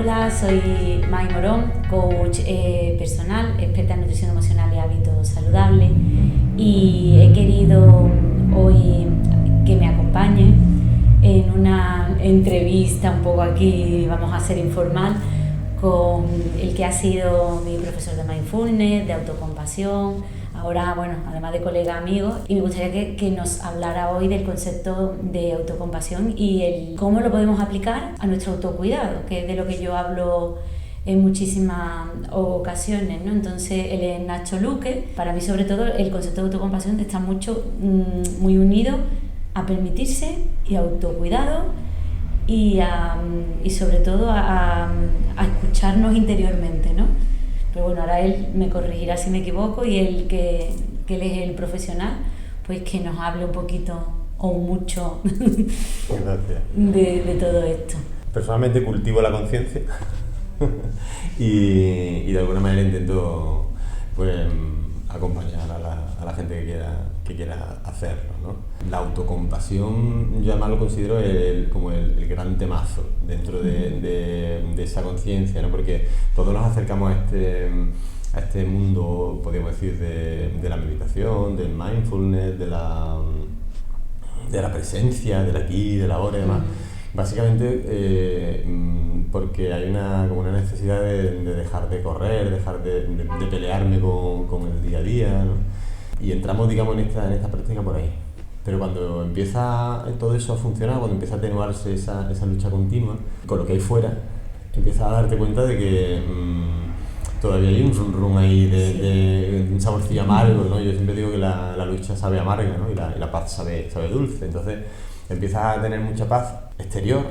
Hola, soy Mai Morón, coach personal, experta en nutrición emocional y hábitos saludables, y he querido hoy que me acompañe en una entrevista un poco aquí, vamos a ser informal, con el que ha sido mi profesor de mindfulness, de autocompasión, ahora, bueno, además de colega amigo, y me gustaría que nos hablara hoy del concepto de autocompasión y el cómo lo podemos aplicar a nuestro autocuidado, que es de lo que yo hablo en muchísimas ocasiones, ¿no? Entonces, él es Nacho Luque. Para mí, sobre todo, el concepto de autocompasión está muy unido a permitirse y autocuidado y sobre todo a escucharnos interiormente, ¿no? Pero bueno, ahora él me corregirá si me equivoco, y él que él es el profesional, pues que nos hable un poquito o mucho de todo esto. Personalmente cultivo la conciencia y de alguna manera intento pues acompañar a la gente que quiera hacerlo, ¿no? La autocompasión yo además lo considero como el gran temazo dentro de esa conciencia, ¿no? Porque todos nos acercamos a este mundo, podríamos decir, de la meditación, del mindfulness, de la presencia, del aquí, del ahora y demás. Básicamente porque hay como una necesidad de dejar de correr, dejar de pelearme con el día a día, ¿no? Y entramos, digamos, en esta práctica por ahí. Pero cuando empieza todo eso a funcionar, cuando empieza a atenuarse esa lucha continua con lo que hay fuera, empiezas a darte cuenta de que todavía hay un rum ahí de un saborcillo amargo, ¿no? Yo siempre digo que la lucha sabe amarga, ¿no? Y la paz sabe dulce. Entonces empiezas a tener mucha paz exterior,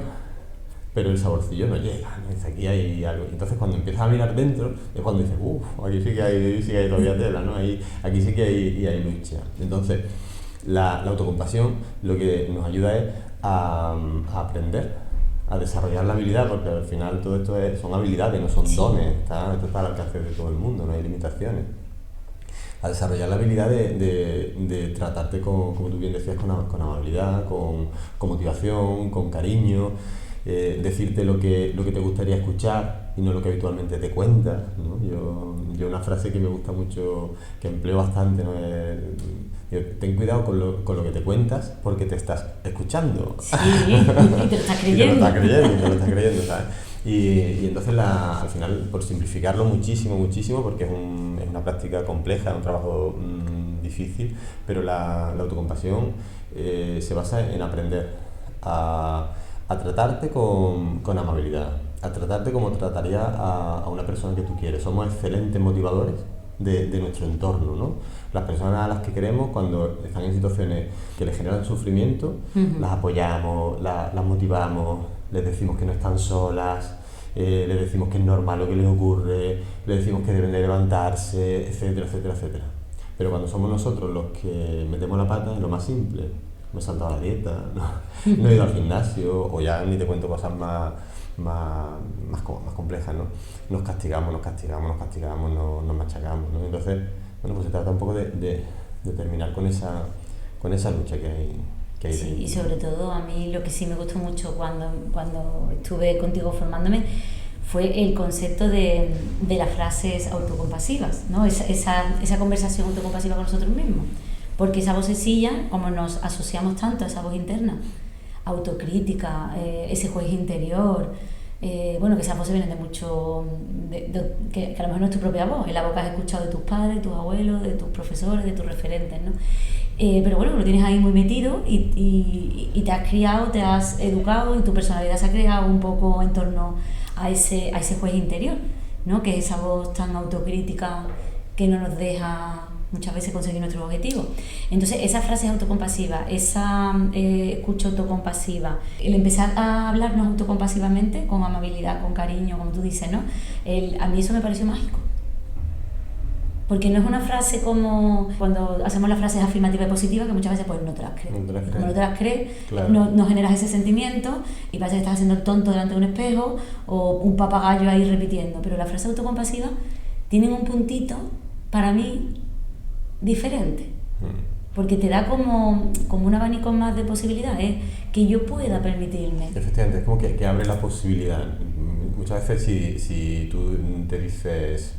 pero el saborcillo no llega, ¿no? Aquí hay algo. Entonces cuando empiezas a mirar dentro es cuando dices, aquí sí que hay todavía tela, ¿no? Aquí sí que hay lucha. Entonces la autocompasión lo que nos ayuda es a aprender, a desarrollar la habilidad, porque al final todo esto son habilidades, no son dones, esto está al alcance de todo el mundo, no hay limitaciones. A desarrollar la habilidad de tratarte, como tú bien decías, con amabilidad, con motivación, con cariño, decirte lo que te gustaría escuchar y no lo que habitualmente te cuentas, ¿no? Yo una frase que me gusta mucho, que empleo bastante, ¿no? Ten cuidado con lo que te cuentas, porque te estás escuchando. Sí, y te lo estás creyendo. Te lo estás creyendo, ¿sabes? Y entonces al final, por simplificarlo muchísimo, porque es una práctica compleja, es un trabajo difícil, pero la autocompasión se basa en aprender a tratarte con amabilidad, a tratarte como trataría a una persona que tú quieres. Somos excelentes motivadores de nuestro entorno, ¿no? Las personas a las que queremos, cuando están en situaciones que les generan sufrimiento, las apoyamos, las motivamos, les decimos que no están solas, les decimos que es normal lo que les ocurre, les decimos que deben de levantarse, etcétera, etcétera, etcétera. Pero cuando somos nosotros los que metemos la pata en lo más simple, me he saltado la dieta, no he ido al gimnasio, o ya ni te cuento cosas más complejas, ¿no? Nos castigamos, nos machacamos, ¿no? Entonces, bueno, pues se trata un poco de terminar con esa lucha que hay sí, y sobre todo a mí lo que sí me gustó mucho cuando estuve contigo formándome fue el concepto de las frases autocompasivas, ¿no? Esa conversación autocompasiva con nosotros mismos, porque esa vocecilla, como nos asociamos tanto a esa voz interna, autocrítica, ese juez interior, bueno, que esas voces vienen de mucho, que a lo mejor no es tu propia voz, es la voz que has escuchado de tus padres, de tus abuelos, de tus profesores, de tus referentes, ¿no? Pero bueno, lo tienes ahí muy metido y te has criado, te has educado, y tu personalidad se ha creado un poco en torno a ese juez interior, ¿no? Que es esa voz tan autocrítica que no nos deja muchas veces conseguir nuestros objetivos. Entonces, esa frase autocompasiva, esa escucha autocompasiva, el empezar a hablarnos autocompasivamente, con amabilidad, con cariño, como tú dices, ¿no? A mí eso me pareció mágico. Porque no es una frase como cuando hacemos las frases afirmativas y positivas, que muchas veces pues no te las crees. Como no te las crees, claro, no generas ese sentimiento y parece que estás haciendo el tonto delante de un espejo o un papagayo ahí repitiendo. Pero las frases autocompasivas tienen un puntito, para mí, diferente. Porque te da como un abanico más de posibilidades que yo pueda permitirme. Efectivamente, es como que abre la posibilidad. muchas veces si tú te dices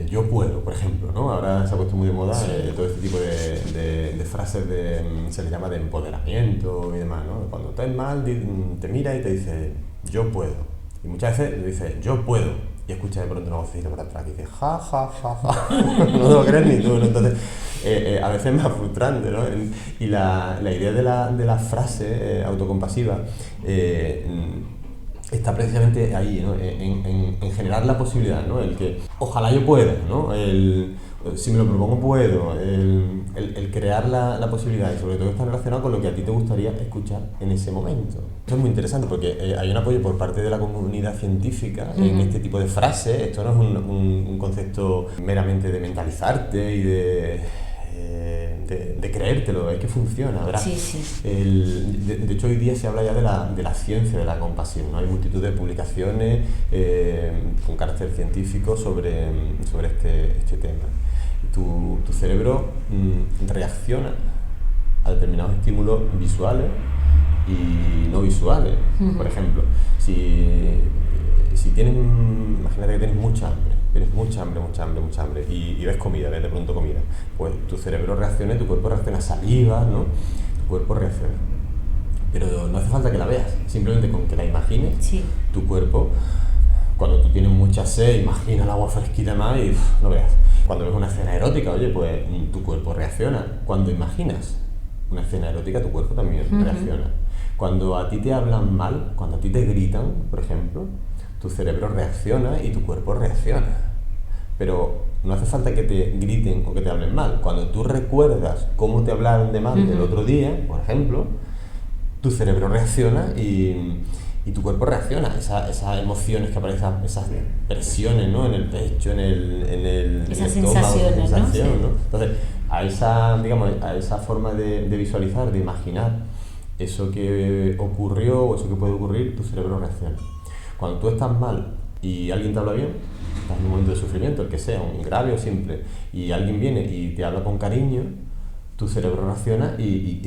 yo puedo, por ejemplo, ¿no? Ahora se ha puesto muy de moda todo este tipo de frases se le llama de empoderamiento y demás, ¿no? Cuando estás mal te mira y te dice yo puedo, y muchas veces le dices yo puedo y escuchas de pronto una vocecita por atrás que dice ja, ja, ja, ja. No te lo crees ni tú, ¿no? Entonces a veces es más frustrante, ¿no? Y la idea de la frase autocompasiva está precisamente ahí, ¿no? En generar la posibilidad, ¿no? El que ojalá yo pueda, ¿no? Si me lo propongo puedo, el crear la posibilidad, y sobre todo está relacionado con lo que a ti te gustaría escuchar en ese momento. Esto es muy interesante porque hay un apoyo por parte de la comunidad científica en este tipo de frases. Esto no es un concepto meramente de mentalizarte y de creértelo, es que funciona, ¿verdad? Sí, sí. De hecho, hoy día se habla ya de la ciencia de la compasión, ¿no? Hay multitud de publicaciones con carácter científico sobre este tema. Tu cerebro reacciona a determinados estímulos visuales y no visuales. Por ejemplo, si tienes, imagínate que tienes mucha hambre, y ves comida, ves de pronto comida, pues tu cerebro reacciona y tu cuerpo reacciona a saliva, ¿no? Tu cuerpo reacciona. Pero no hace falta que la veas, simplemente con que la imagines, tu cuerpo, cuando tú tienes mucha sed, imagina el agua fresquita más y no veas. Cuando ves una escena erótica, oye, pues tu cuerpo reacciona. Cuando imaginas una escena erótica, tu cuerpo también reacciona. Cuando a ti te hablan mal, cuando a ti te gritan, por ejemplo, tu cerebro reacciona y tu cuerpo reacciona. Pero no hace falta que te griten o que te hablen mal. Cuando tú recuerdas cómo te hablaron de mal el otro día, por ejemplo, tu cerebro reacciona y tu cuerpo reacciona. Esas emociones que aparecen, esas presiones, ¿no? En el pecho, en el esas estómago, sensaciones, ¿no? ¿no? Entonces, a esa forma de visualizar, de imaginar eso que ocurrió o eso que puede ocurrir, tu cerebro reacciona. Cuando tú estás mal y alguien te habla bien, estás en un momento de sufrimiento, el que sea, un grave o simple, y alguien viene y te habla con cariño, tu cerebro reacciona,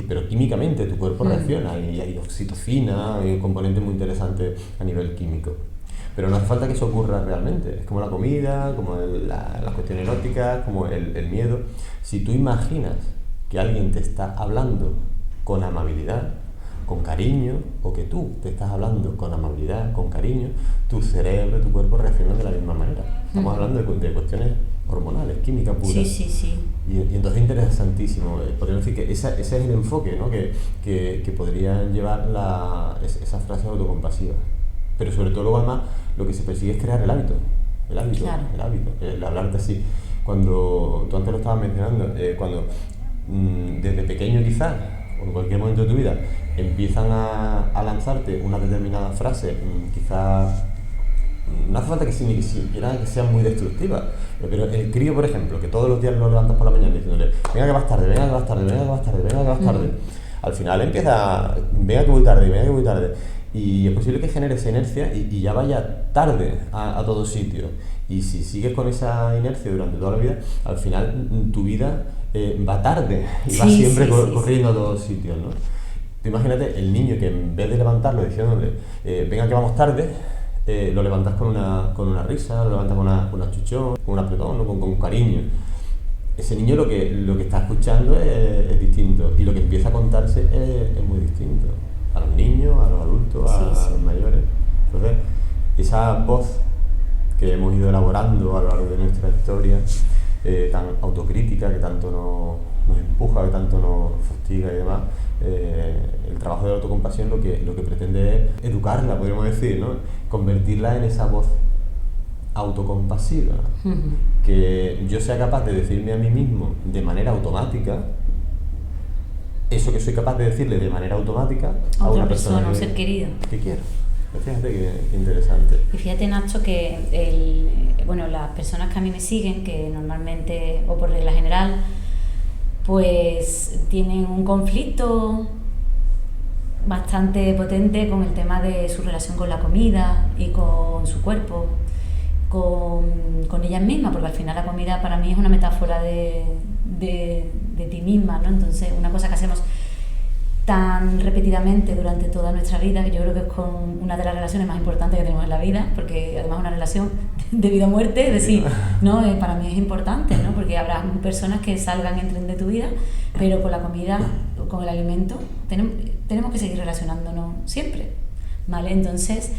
pero químicamente tu cuerpo reacciona, y hay oxitocina, hay un componente muy interesante a nivel químico. Pero no hace falta que eso ocurra realmente, es como la comida, como las cuestiones eróticas, como el miedo. Si tú imaginas que alguien te está hablando con amabilidad, con cariño, o que tú te estás hablando con amabilidad, con cariño, tu cerebro, tu cuerpo reaccionan de la misma manera. Estamos hablando de cuestiones hormonales, química pura. Sí. Y entonces es interesantísimo. Podríamos decir que ese es el enfoque, ¿no? que podrían llevar esas frases autocompasivas. Pero sobre todo luego además lo que se persigue es crear el hábito. Claro. El hablarte así. Cuando tú antes lo estabas mencionando, cuando desde pequeño quizás, o en cualquier momento de tu vida, empiezan a lanzarte una determinada frase, quizás no hace falta que sea muy destructiva, pero el crío, por ejemplo, que todos los días lo levantas por la mañana diciéndole venga que vas tarde, al final empieza venga que voy tarde, y es posible que genere esa inercia y ya vaya tarde a todos sitios. Y si sigues con esa inercia durante toda la vida, al final tu vida va tarde y va siempre corriendo a todos sitios, ¿no? Tú imagínate el niño que en vez de levantarlo diciéndole venga que vamos tarde, lo levantas con una risa, lo levantas con una chuchón, con un apretón, ¿no? con cariño. Ese niño lo que está escuchando es distinto, y lo que empieza a contarse es muy distinto. A los niños, a los adultos, a los mayores. Entonces, esa voz que hemos ido elaborando a lo largo de nuestra historia, tan autocrítica, que tanto nos empuja, que tanto nos fustiga y demás, el trabajo de la autocompasión lo que pretende es educarla, podríamos decir, ¿no? Convertirla en esa voz autocompasiva, que yo sea capaz de decirme a mí mismo de manera automática eso que soy capaz de decirle de manera automática a una persona, un ser querido que quiero. Fíjate qué interesante. Y fíjate, Nacho, que las personas que a mí me siguen, que normalmente, o por regla general, pues tienen un conflicto bastante potente con el tema de su relación con la comida y con su cuerpo, con ellas mismas, porque al final la comida para mí es una metáfora de ti misma, ¿no? Entonces, una cosa que hacemos tan repetidamente durante toda nuestra vida, que yo creo que es con una de las relaciones más importantes que tenemos en la vida, porque además es una relación de vida o muerte, es decir, ¿no? Para mí es importante, ¿no? Porque habrá personas que salgan, entren de tu vida, pero con la comida, con el alimento, tenemos que seguir relacionándonos siempre, ¿vale? Entonces,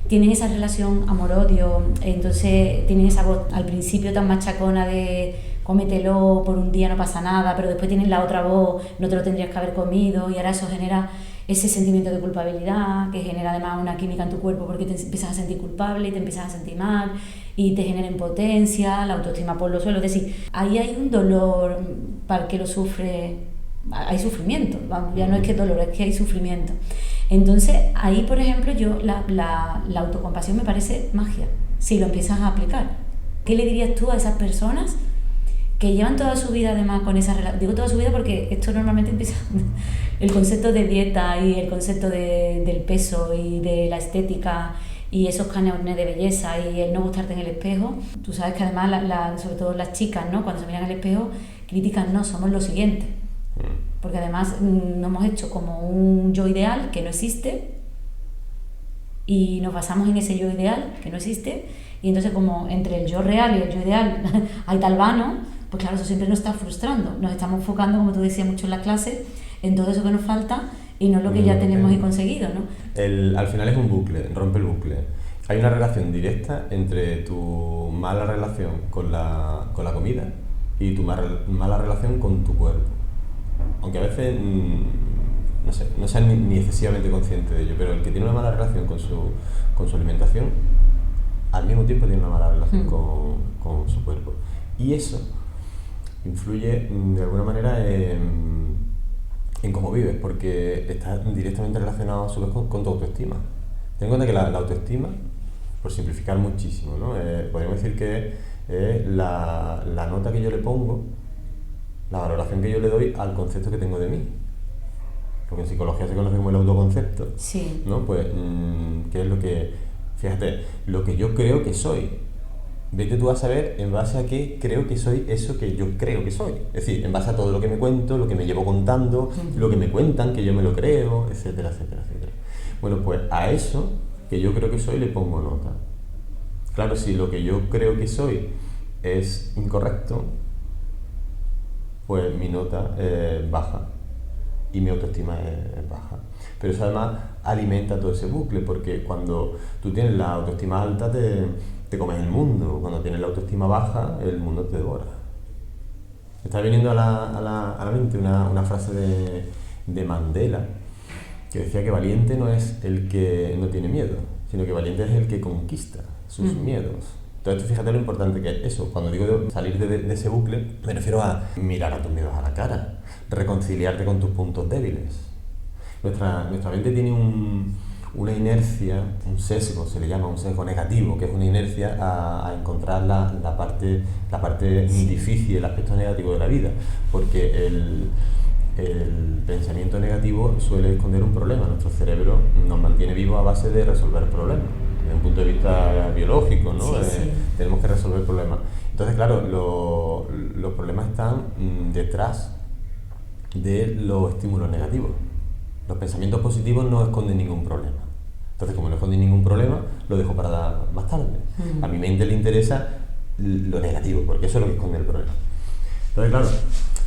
tienen esa relación amor-odio, entonces tienen esa voz al principio tan machacona de cómetelo, por un día no pasa nada, pero después tienen la otra voz, no te lo tendrías que haber comido, y ahora eso genera ese sentimiento de culpabilidad, que genera además una química en tu cuerpo porque te empiezas a sentir culpable y te empiezas a sentir mal y te genera impotencia, la autoestima por los suelos. Es decir, ahí hay un dolor para el que lo sufre, hay sufrimiento, vamos, ya no es que dolor, es que hay sufrimiento. Entonces ahí, por ejemplo, yo la autocompasión me parece magia, si lo empiezas a aplicar. ¿Qué le dirías tú a esas personas que llevan toda su vida además con esa relación? Digo toda su vida porque esto normalmente empieza el concepto de dieta y el concepto del peso y de la estética y esos cánones de belleza y el no gustarte en el espejo. Tú sabes que además, sobre todo las chicas, ¿no? Cuando se miran en el espejo, critican, no, somos lo siguiente. Porque además nos hemos hecho como un yo ideal que no existe y nos basamos en ese yo ideal que no existe, y entonces como entre el yo real y el yo ideal hay tal vano, pues claro, eso siempre nos está frustrando. Nos estamos enfocando, como tú decías mucho en las clases, en todo eso que nos falta y no lo que ya tenemos y conseguido, ¿no? Al final es un bucle, rompe el bucle. Hay una relación directa entre tu mala relación con la comida y tu mala relación con tu cuerpo. Aunque a veces no seas ni excesivamente consciente de ello, pero el que tiene una mala relación con su alimentación, al mismo tiempo tiene una mala relación con su cuerpo. Y eso influye de alguna manera en cómo vives, porque está directamente relacionado a su vez con tu autoestima. Ten en cuenta que la autoestima, por simplificar muchísimo, ¿no? Podríamos decir que es la nota que yo le pongo, la valoración que yo le doy al concepto que tengo de mí. Lo que en psicología se conoce como el autoconcepto. Sí. ¿No? Pues, ¿qué es lo que...? Fíjate, lo que yo creo que soy. Vete tú a saber en base a qué creo que soy eso que yo creo que soy. Es decir, en base a todo lo que me cuento, lo que me llevo contando, lo que me cuentan, que yo me lo creo, etcétera, etcétera, etcétera. Bueno, pues a eso que yo creo que soy le pongo nota. Claro, si lo que yo creo que soy es incorrecto, pues mi nota baja y mi autoestima es baja. Pero eso además alimenta todo ese bucle, porque cuando tú tienes la autoestima alta te comes el mundo, cuando tienes la autoestima baja el mundo te devora. Me está viniendo a la mente una frase de Mandela, que decía que valiente no es el que no tiene miedo, sino que valiente es el que conquista sus miedos. Entonces, fíjate lo importante que es eso. Cuando digo salir de ese bucle, me refiero a mirar a tus miedos a la cara, reconciliarte con tus puntos débiles. Nuestra mente tiene una inercia, un sesgo, se le llama un sesgo negativo, que es una inercia a encontrar la parte difícil, el aspecto negativo de la vida, porque el pensamiento negativo suele esconder un problema. Nuestro cerebro nos mantiene vivos a base de resolver problemas. Desde un punto de vista biológico, ¿no? Sí. Tenemos que resolver problemas. Entonces, claro, los problemas están detrás de los estímulos negativos. Los pensamientos positivos no esconden ningún problema. Entonces, como no esconden ningún problema, lo dejo para más tarde. A mi mente le interesa lo negativo, porque eso es lo que esconde el problema. Entonces, claro,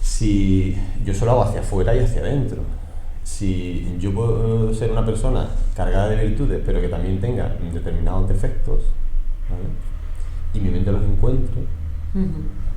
si yo solo hago hacia afuera y hacia adentro, si yo puedo ser una persona cargada de virtudes, pero que también tenga determinados defectos, ¿vale? Y mi mente los encuentre,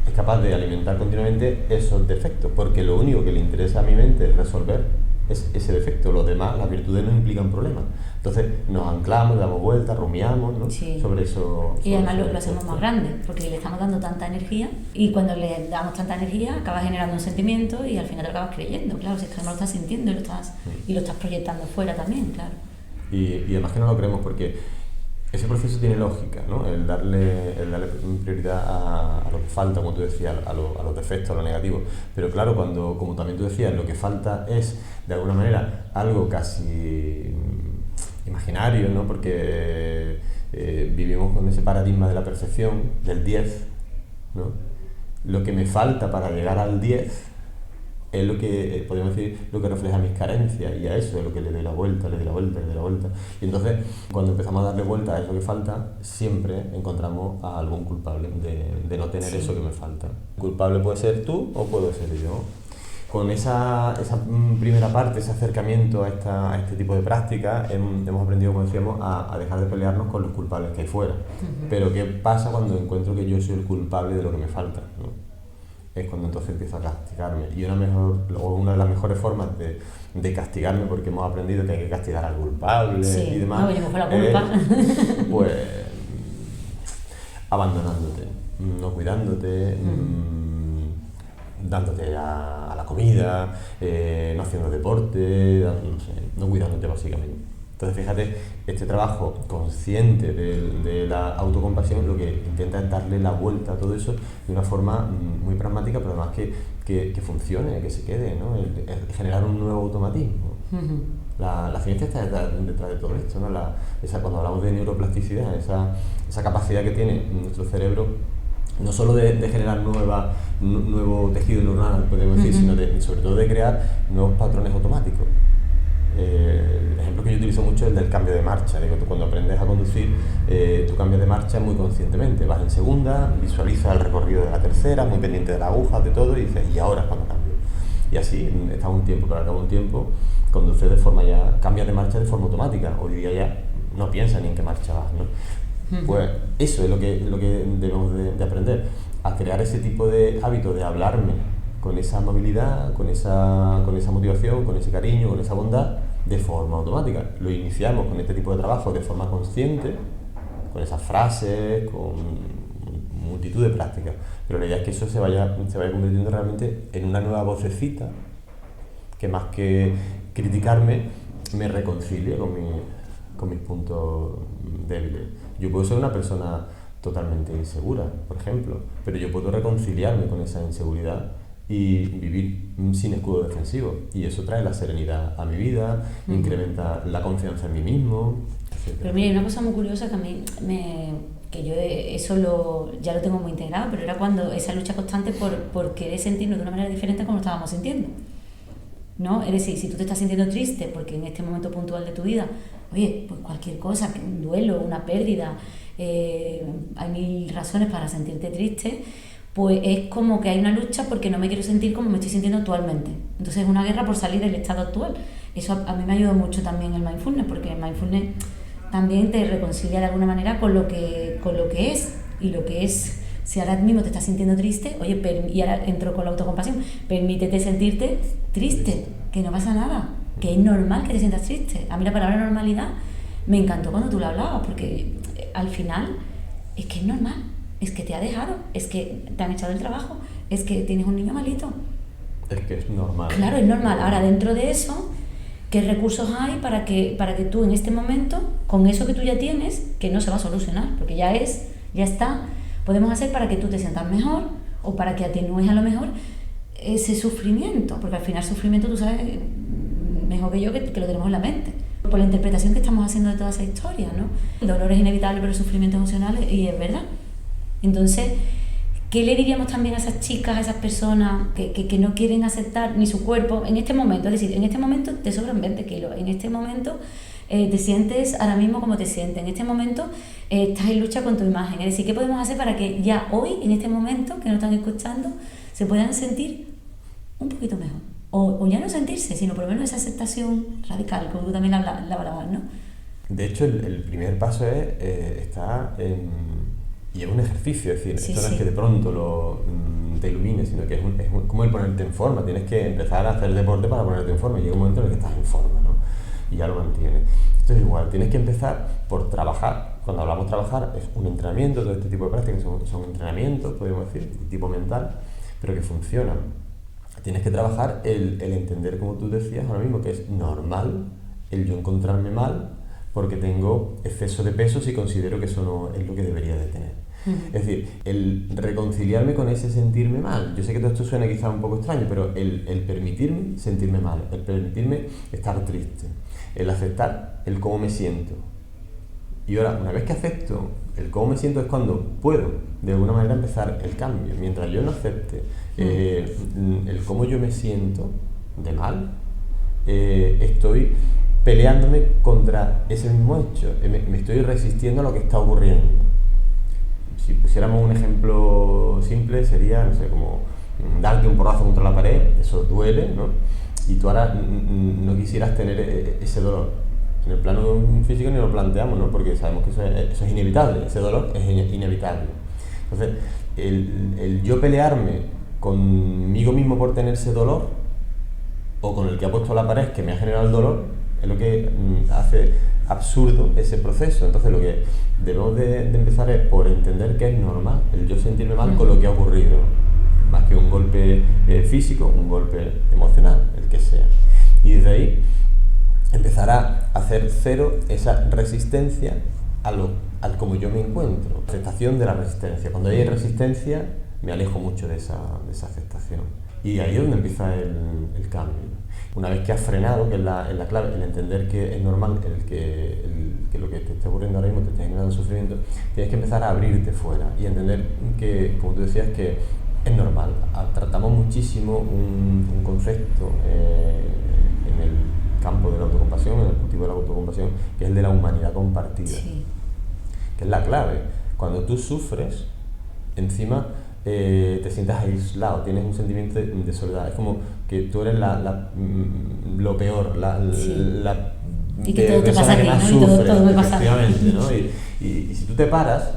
es capaz de alimentar continuamente esos defectos, porque lo único que le interesa a mi mente resolver es ese defecto. Los demás, las virtudes no implican problemas. Entonces nos anclamos, damos vueltas, rumiamos, ¿no? Sí. Sobre eso. Y además lo hacemos más grande, porque le estamos dando tanta energía, y cuando le damos tanta energía acabas generando un sentimiento y al final te lo acabas creyendo, claro, si es que además lo estás sintiendo y lo estás proyectando fuera también, claro. Y además que no lo creemos, porque ese proceso tiene lógica, ¿no? El darle prioridad a lo que falta, como tú decías, a los defectos, a lo negativo. Pero claro, cuando, como también tú decías, lo que falta es, de alguna manera, algo casi imaginario, ¿no? Porque vivimos con ese paradigma de la perfección, del 10, ¿no? Lo que me falta para llegar al 10 es lo que, podemos decir, lo que refleja mis carencias, y a eso es lo que le doy la vuelta, le doy la vuelta, le doy la vuelta. Y entonces, cuando empezamos a darle vuelta a eso que falta, siempre encontramos a algún culpable de no tener eso que me falta. El culpable puede ser tú o puedo ser yo. Con esa primera parte, ese acercamiento a este tipo de prácticas, hemos aprendido, como decíamos, a dejar de pelearnos con los culpables que hay fuera. Pero ¿qué pasa cuando encuentro que yo soy el culpable de lo que me falta, ¿no? Es cuando entonces empiezo a castigarme. Y una de las mejores formas de castigarme, porque hemos aprendido que hay que castigar al culpable y demás, no venimos con la culpa. Pues abandonándote, no cuidándote, dándote a la comida, no haciendo deporte, no cuidándote básicamente. Entonces fíjate, este trabajo consciente de la autocompasión lo que intenta es darle la vuelta a todo eso de una forma muy pragmática, pero además que funcione, que se quede, ¿no? El generar un nuevo automatismo. La ciencia está detrás de todo esto, ¿no? Cuando hablamos de neuroplasticidad, esa capacidad que tiene nuestro cerebro, no solo de generar nuevo tejido neuronal, podemos decir, sino sobre todo de crear nuevos patrones automáticos. El ejemplo que yo utilizo mucho es el del cambio de marcha. Digo, tú cuando aprendes a conducir, tú cambias de marcha muy conscientemente. Vas en segunda, visualizas el recorrido de la tercera, muy pendiente de la aguja, de todo, y dices, ¿y ahora es cuando cambio? Y así estás un tiempo, pero al cabo de un tiempo, conduces cambias de marcha de forma automática. Hoy día ya no piensas ni en qué marcha vas, ¿no? Pues eso es lo que debemos de aprender, a crear ese tipo de hábito de hablarme con esa amabilidad, con esa motivación, con ese cariño, con esa bondad, de forma automática. Lo iniciamos con este tipo de trabajo de forma consciente, con esas frases, con multitud de prácticas, pero la idea es que eso se vaya convirtiendo realmente en una nueva vocecita que, más que criticarme, me reconcilie con mis puntos débiles. Yo puedo ser una persona totalmente insegura, por ejemplo, pero yo puedo reconciliarme con esa inseguridad y vivir sin escudo defensivo, y eso trae la serenidad a mi vida, incrementa la confianza en mí mismo, etc. Pero mira, hay una cosa muy curiosa que a mí que yo eso ya lo tengo muy integrado, pero era cuando esa lucha constante por querer sentirnos de una manera diferente a como lo estábamos sintiendo, ¿no? Es decir, si tú te estás sintiendo triste porque en este momento puntual de tu vida, oye, pues cualquier cosa, un duelo, una pérdida, hay mil razones para sentirte triste, pues es como que hay una lucha porque no me quiero sentir como me estoy sintiendo actualmente. Entonces es una guerra por salir del estado actual. Eso a mí me ayudó mucho también el mindfulness, porque el mindfulness también te reconcilia de alguna manera con lo que es, y lo que es. Si ahora mismo te estás sintiendo triste, oye, y ahora entro con la autocompasión, permítete sentirte triste, que no pasa nada, que es normal que te sientas triste. A mí la palabra normalidad me encantó cuando tú la hablabas, porque al final es que es normal, es que te ha dejado, es que te han echado del trabajo, es que tienes un niño malito. Es que es normal. Claro, es normal. Ahora, dentro de eso, ¿qué recursos hay para que tú en este momento, con eso que tú ya tienes, que no se va a solucionar, porque ya está, podemos hacer para que tú te sientas mejor, o para que atenúes a lo mejor ese sufrimiento? Porque al final sufrimiento, tú sabes mejor que yo, que lo tenemos en la mente, por la interpretación que estamos haciendo de toda esa historia, ¿no? El dolor es inevitable, pero el sufrimiento emocional, y es verdad. Entonces, ¿qué le diríamos también a esas chicas, a esas personas que no quieren aceptar ni su cuerpo en este momento? Es decir, en este momento te sobran 20 kilos, en este momento te sientes ahora mismo como te sientes, en este momento estás en lucha con tu imagen. Es decir, ¿qué podemos hacer para que ya hoy, en este momento, que nos están escuchando, se puedan sentir un poquito mejor? O ya no sentirse, sino por lo menos esa aceptación radical, como tú también la hablabas, ¿no? De hecho, el primer paso está en... Y es un ejercicio, es decir, esto no es que de pronto te ilumine, sino que es como el ponerte en forma. Tienes que empezar a hacer deporte para ponerte en forma, y llega un momento en el que estás en forma, ¿no? Y ya lo mantienes. Esto es igual, tienes que empezar por trabajar. Cuando hablamos de trabajar, es un entrenamiento, todo este tipo de prácticas son entrenamientos, podemos decir, de tipo mental, pero que funcionan. Tienes que trabajar el entender, como tú decías ahora mismo, que es normal el yo encontrarme mal porque tengo exceso de peso si considero que eso no es lo que debería de tener. Es decir, el reconciliarme con ese sentirme mal. Yo sé que todo esto suena quizás un poco extraño, pero el permitirme sentirme mal, el permitirme estar triste, el aceptar el cómo me siento. Y ahora, una vez que acepto el cómo me siento, es cuando puedo, de alguna manera, empezar el cambio. Mientras yo no acepte El cómo yo me siento de mal, estoy peleándome contra ese mismo hecho, me estoy resistiendo a lo que está ocurriendo. Si pusiéramos un ejemplo simple, sería, no sé, como darte un porrazo contra la pared, eso duele, ¿no? Y tú ahora no quisieras tener ese dolor. En el plano físico ni lo planteamos, ¿no? Porque sabemos que eso es inevitable, ese dolor es inevitable. Entonces, el yo pelearme conmigo mismo por tener ese dolor, o con el que ha puesto la pared que me ha generado el dolor, es lo que hace absurdo ese proceso. Entonces lo que debemos de empezar es por entender que es normal el yo sentirme mal con lo que ha ocurrido, más que un golpe físico, un golpe emocional, el que sea. Y desde ahí empezar a hacer cero esa resistencia al como yo me encuentro, aceptación de la resistencia. Cuando hay resistencia me alejo mucho de esa aceptación. Y ahí es donde empieza el cambio. Una vez que has frenado, que es la clave, el entender que es normal que lo que te esté ocurriendo ahora mismo te esté generando sufrimiento, tienes que empezar a abrirte fuera y entender que, como tú decías, que es normal. Tratamos muchísimo un concepto en el campo de la autocompasión, en el cultivo de la autocompasión, que es el de la humanidad compartida, sí. Que es la clave. Cuando tú sufres, encima te sientas aislado, tienes un sentimiento de soledad, es como que tú eres lo peor, y que todo te pasa a ti, ¿no? Y todo me pasa a mí. ¿no? Y si tú te paras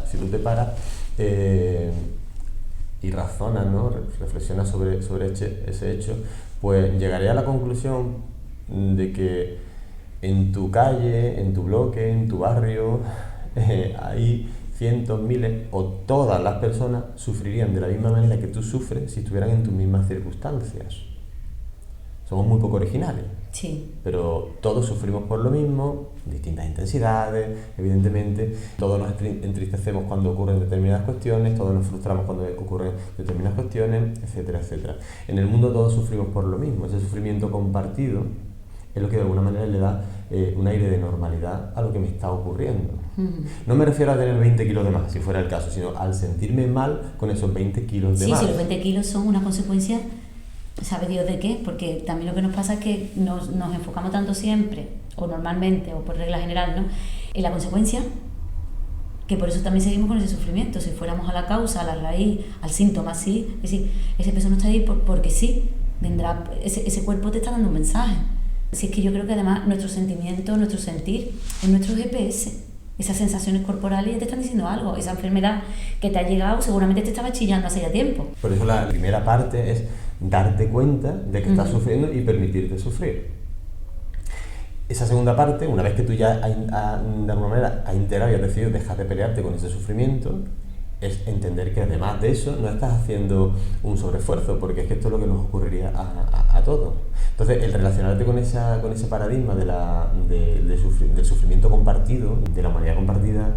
y razonas, ¿no? Reflexionas sobre ese hecho, pues llegaré a la conclusión de que en tu calle, en tu bloque, en tu barrio, hay cientos, miles o todas las personas sufrirían de la misma manera que tú sufres si estuvieran en tus mismas circunstancias. Somos muy poco originales, sí. Pero todos sufrimos por lo mismo, distintas intensidades, evidentemente. Todos nos entristecemos cuando ocurren determinadas cuestiones, todos nos frustramos cuando ocurren determinadas cuestiones, etcétera, etcétera. En el mundo todos sufrimos por lo mismo. Ese sufrimiento compartido es lo que de alguna manera le da un aire de normalidad a lo que me está ocurriendo. No me refiero a tener 20 kilos de más, si fuera el caso, sino al sentirme mal con esos 20 kilos de más. Sí, si los 20 kilos son una consecuencia, ¿sabe Dios de qué? Porque también lo que nos pasa es que nos enfocamos tanto siempre, o normalmente, o por regla general, ¿no?, en la consecuencia, que por eso también seguimos con ese sufrimiento. Si fuéramos a la causa, a la raíz, al síntoma, sí, es decir, ese peso no está ahí porque sí, vendrá, ese cuerpo te está dando un mensaje. Si es que yo creo que además nuestro sentimiento, nuestro sentir, es nuestro GPS. Esas sensaciones corporales te están diciendo algo. Esa enfermedad que te ha llegado seguramente te estaba chillando hace ya tiempo. Por eso la primera parte es darte cuenta de que estás sufriendo y permitirte sufrir. Esa segunda parte, una vez que tú ya de alguna manera has integrado y has decidido dejar de pelearte con ese sufrimiento, es entender que además de eso no estás haciendo un sobreesfuerzo, porque es que esto es lo que nos ocurriría a todos. Entonces, el relacionarte con ese paradigma del sufrimiento compartido, de la humanidad compartida,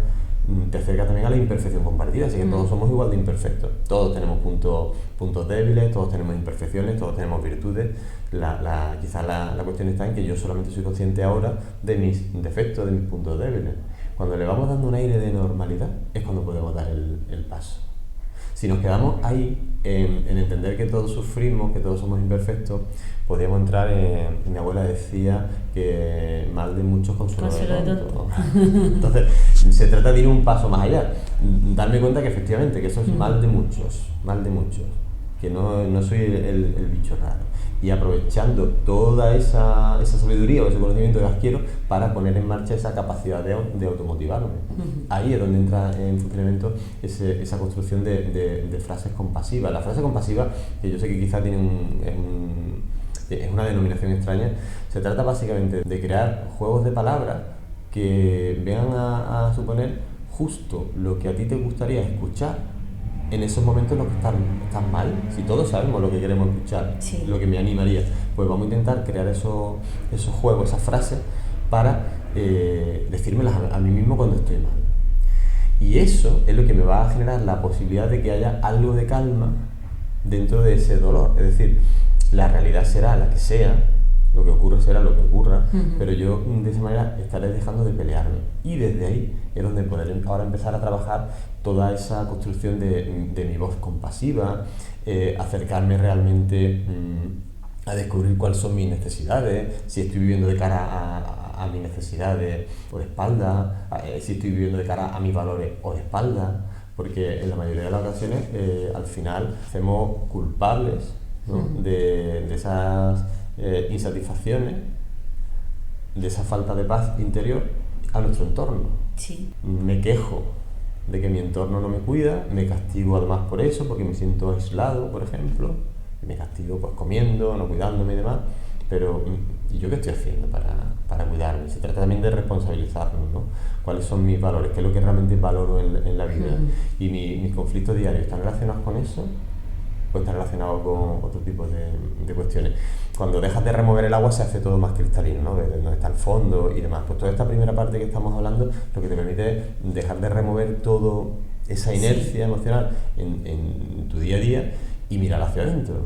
te acerca también a la imperfección compartida, así que todos somos igual de imperfectos. Todos tenemos puntos débiles, todos tenemos imperfecciones, todos tenemos virtudes. Quizás la cuestión está en que yo solamente soy consciente ahora de mis defectos, de mis puntos débiles. Cuando le vamos dando un aire de normalidad es cuando podemos dar el paso. Si nos quedamos ahí en entender que todos sufrimos, que todos somos imperfectos, podríamos entrar en... Mi abuela decía que mal de muchos consuelo de tontos. Entonces, se trata de ir un paso más allá. Darme cuenta que efectivamente que eso es mal de muchos, que no soy el bicho raro. Y aprovechando toda esa sabiduría o ese conocimiento que adquiero para poner en marcha esa capacidad de automotivarme. Ahí es donde entra en funcionamiento esa construcción de frases compasivas. La frase compasiva, que yo sé que quizá es una denominación extraña, se trata básicamente de crear juegos de palabras que vengan a suponer justo lo que a ti te gustaría escuchar en esos momentos en los que estás mal. Si todos sabemos lo que queremos escuchar, sí, lo que me animaría, pues vamos a intentar crear esos juegos, esas frases para decírmelas a mí mismo cuando estoy mal. Y eso es lo que me va a generar la posibilidad de que haya algo de calma dentro de ese dolor. Es decir, la realidad será la que sea, lo que ocurre será lo que ocurra, pero yo de esa manera estaré dejando de pelearme. Y desde ahí es donde poder ahora empezar a trabajar toda esa construcción de mi voz compasiva, acercarme realmente a descubrir cuáles son mis necesidades, si estoy viviendo de cara a mis necesidades o de espalda, si estoy viviendo de cara a mis valores o de espalda, porque en la mayoría de las ocasiones al final hacemos culpables, ¿no? de esas insatisfacciones, de esa falta de paz interior a nuestro entorno. Sí. Me quejo de que mi entorno no me cuida, me castigo además por eso, porque me siento aislado, por ejemplo, me castigo pues comiendo, no cuidándome y demás, pero ¿y yo qué estoy haciendo para cuidarme? Se trata también de responsabilizarnos, ¿no? ¿Cuáles son mis valores? ¿Qué es lo que realmente valoro en la vida? Y mis conflictos diarios están relacionados con eso, pues está relacionado con otro tipo de cuestiones. Cuando dejas de remover el agua se hace todo más cristalino, ¿no? De donde está el fondo y demás. Pues toda esta primera parte que estamos hablando lo que te permite es dejar de remover toda esa inercia emocional en tu día a día y mirar hacia adentro.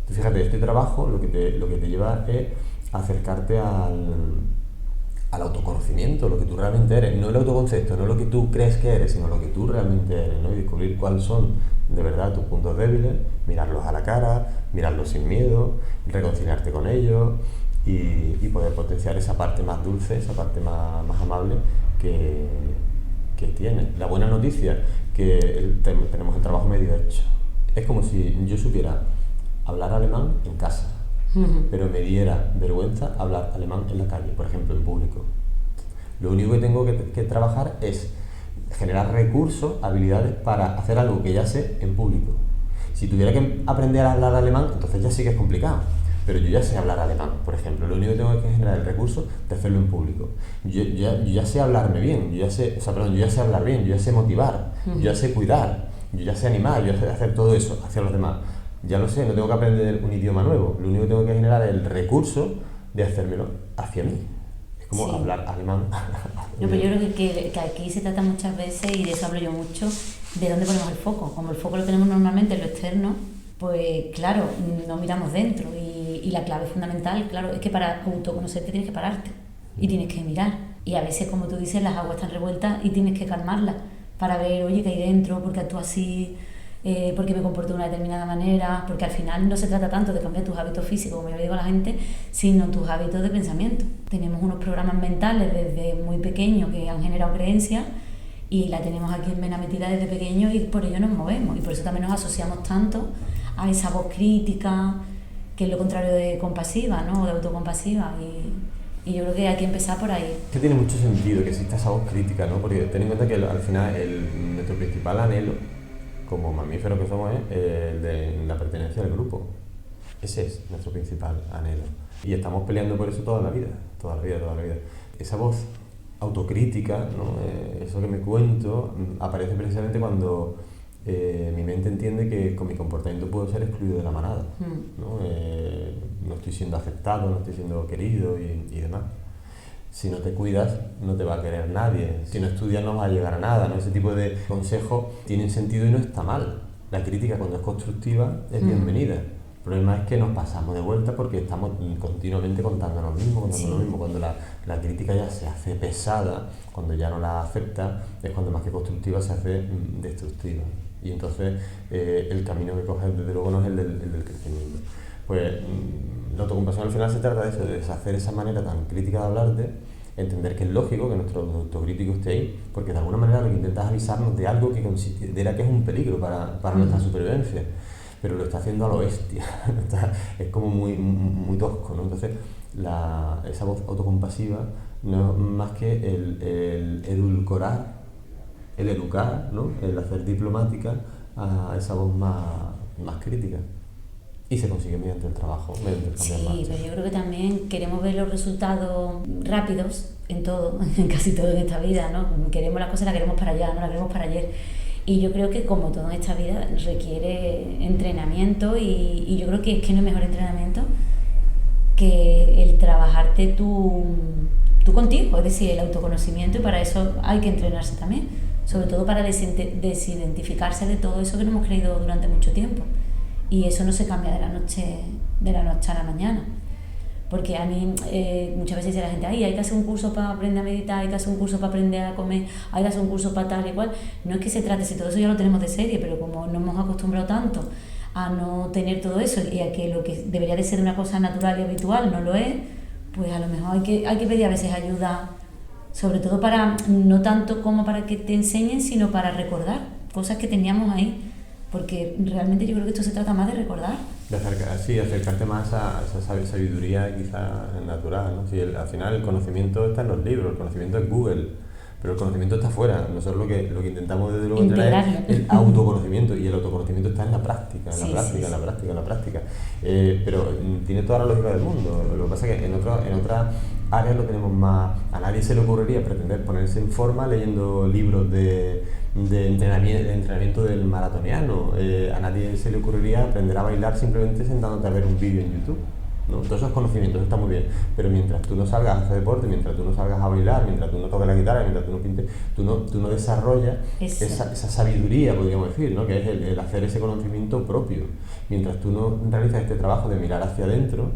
Tú fíjate, este trabajo lo que te lleva es acercarte al autoconocimiento, lo que tú realmente eres, no el autoconcepto, no lo que tú crees que eres, sino lo que tú realmente eres, ¿no? Y descubrir cuáles son de verdad tus puntos débiles, mirarlos a la cara, mirarlos sin miedo, reconciliarte con ellos y poder potenciar esa parte más dulce, esa parte más amable que tienes. La buena noticia que tenemos el trabajo medio hecho. Es como si yo supiera hablar alemán en casa, pero me diera vergüenza hablar alemán en la calle, por ejemplo, en público. Lo único que tengo que trabajar es generar recursos, habilidades para hacer algo que ya sé en público. Si tuviera que aprender a hablar alemán, entonces ya sí que es complicado. Pero yo ya sé hablar alemán, por ejemplo. Lo único que tengo que generar el recurso de hacerlo en público. Yo ya sé hablarme bien, yo ya sé hablar bien, yo ya sé motivar, yo ya sé cuidar, yo ya sé animar, yo ya sé hacer todo eso hacia los demás. Ya lo sé, no tengo que aprender un idioma nuevo. Lo único que tengo que generar es el recurso de hacérmelo hacia mí. Es como hablar alemán. No, pero yo creo que aquí se trata muchas veces, y de eso hablo yo mucho, de dónde ponemos el foco. Como el foco lo tenemos normalmente en lo externo, pues claro, no miramos dentro. Y la clave fundamental, claro, es que para autoconocerte tienes que pararte y tienes que mirar. Y a veces, como tú dices, las aguas están revueltas y tienes que calmarlas para ver, oye, qué hay dentro, por qué actúo así, por qué me comporto de una determinada manera, porque al final no se trata tanto de cambiar tus hábitos físicos, como yo le digo a la gente, sino tus hábitos de pensamiento. Tenemos unos programas mentales desde muy pequeños que han generado creencias y la tenemos aquí en vena metida desde pequeños y por ello nos movemos y por eso también nos asociamos tanto a esa voz crítica, que es lo contrario de compasiva, ¿no? O de autocompasiva, y yo creo que hay que empezar por ahí. Es que tiene mucho sentido que exista esa voz crítica, ¿no? Porque ten en cuenta que al final nuestro principal anhelo como mamíferos que somos es el de la pertenencia al grupo. Ese es nuestro principal anhelo. Y estamos peleando por eso toda la vida. Esa voz autocrítica, ¿no? Eso que me cuento, aparece precisamente cuando mi mente entiende que con mi comportamiento puedo ser excluido de la manada, ¿no? No estoy siendo aceptado, no estoy siendo querido y demás. Si no te cuidas, no te va a querer nadie. Si no estudias, no vas a llegar a nada, ¿no? Ese tipo de consejos tienen sentido y no está mal. La crítica, cuando es constructiva, es bienvenida. El problema es que nos pasamos de vuelta porque estamos continuamente contando lo mismo. Cuando la crítica ya se hace pesada, cuando ya no la acepta, es cuando más que constructiva se hace destructiva. Y entonces el camino que coges, desde luego, no es el del crecimiento. Pues la autocompasión al final se trata de eso, de deshacer esa manera tan crítica de hablarte, entender que es lógico que nuestro autocrítico esté ahí, porque de alguna manera lo que intentas es avisarnos de algo que considera que es un peligro para nuestra supervivencia, pero lo está haciendo a lo bestia, es como muy tosco, ¿no? Entonces esa voz autocompasiva no es más que el edulcorar, el educar, ¿no? El hacer diplomática a esa voz más crítica. Y se consigue mediante el trabajo, mediante el cambio de marcha. Sí, pero yo creo que también queremos ver los resultados rápidos en todo, en casi todo en esta vida, ¿no? Queremos las cosas, las queremos para allá, no las queremos para ayer. Y yo creo que como todo en esta vida requiere entrenamiento y yo creo que es que no hay mejor entrenamiento que el trabajarte tú contigo, es decir, el autoconocimiento, y para eso hay que entrenarse también, sobre todo para desidentificarse de todo eso que no hemos creído durante mucho tiempo. Y eso no se cambia de la noche a la mañana. Porque a mí muchas veces dice la gente, ay, hay que hacer un curso para aprender a meditar, hay que hacer un curso para aprender a comer, hay que hacer un curso para tal y cual. No es que se trate, si todo eso ya lo tenemos de serie, pero como nos hemos acostumbrado tanto a no tener todo eso y a que lo que debería de ser una cosa natural y habitual no lo es, pues a lo mejor hay que pedir a veces ayuda, sobre todo para, no tanto como para que te enseñen, sino para recordar cosas que teníamos ahí. Porque realmente yo creo que esto se trata más de recordar. De acercarte más a esa sabiduría quizá natural, ¿no? Si al final el conocimiento está en los libros, el conocimiento es Google, pero el conocimiento está afuera. Nosotros lo que intentamos desde luego entrenar es el autoconocimiento, y el autoconocimiento está en la práctica, en la práctica. Pero tiene toda la lógica del mundo. Lo que pasa es que en otras áreas lo tenemos más. A nadie se le ocurriría pretender ponerse en forma leyendo libros de entrenamiento del maratoniano. A nadie se le ocurriría aprender a bailar simplemente sentándote a ver un vídeo en YouTube, ¿no? Todos esos conocimientos están muy bien, pero mientras tú no salgas a hacer deporte, mientras tú no salgas a bailar, mientras tú no toques la guitarra, mientras tú no pintes, tú no desarrollas esa sabiduría, podríamos decir, ¿no? Que es el hacer ese conocimiento propio. Mientras tú no realizas este trabajo de mirar hacia adentro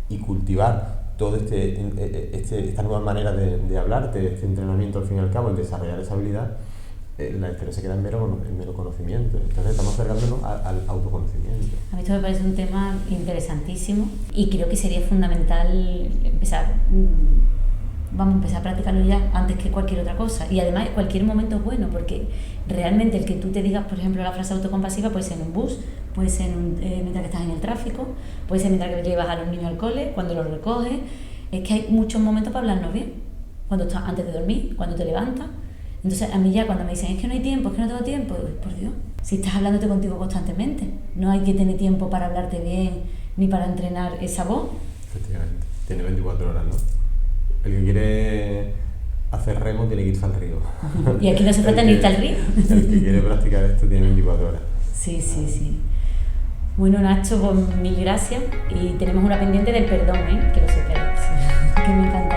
y cultivar todo esta nueva manera de hablarte, este entrenamiento al fin y al cabo, el desarrollar esa habilidad, la historia se queda en mero conocimiento. Entonces estamos acercándonos al autoconocimiento. A mí esto me parece un tema interesantísimo y creo que sería fundamental empezar a practicarlo ya antes que cualquier otra cosa. Y además cualquier momento es bueno, porque realmente el que tú te digas, por ejemplo, la frase autocompasiva puede ser en un bus, puede ser mientras que estás en el tráfico, puede ser mientras que llevas a los niños al cole, cuando los recoges. Es que hay muchos momentos para hablarnos bien, cuando estás antes de dormir, cuando te levantas. Entonces a mí ya cuando me dicen, es que no hay tiempo, es que no tengo tiempo, por Dios, si estás hablándote contigo constantemente, no hay que tener tiempo para hablarte bien ni para entrenar esa voz. Efectivamente, tiene 24 horas, ¿no? El que quiere hacer remo tiene que irse al río. Y aquí no se trata ni irte al río. El que quiere practicar esto tiene 24 horas. Sí. Bueno, Nacho, pues mil gracias, y tenemos una pendiente del perdón, que lo sepas, que me encanta.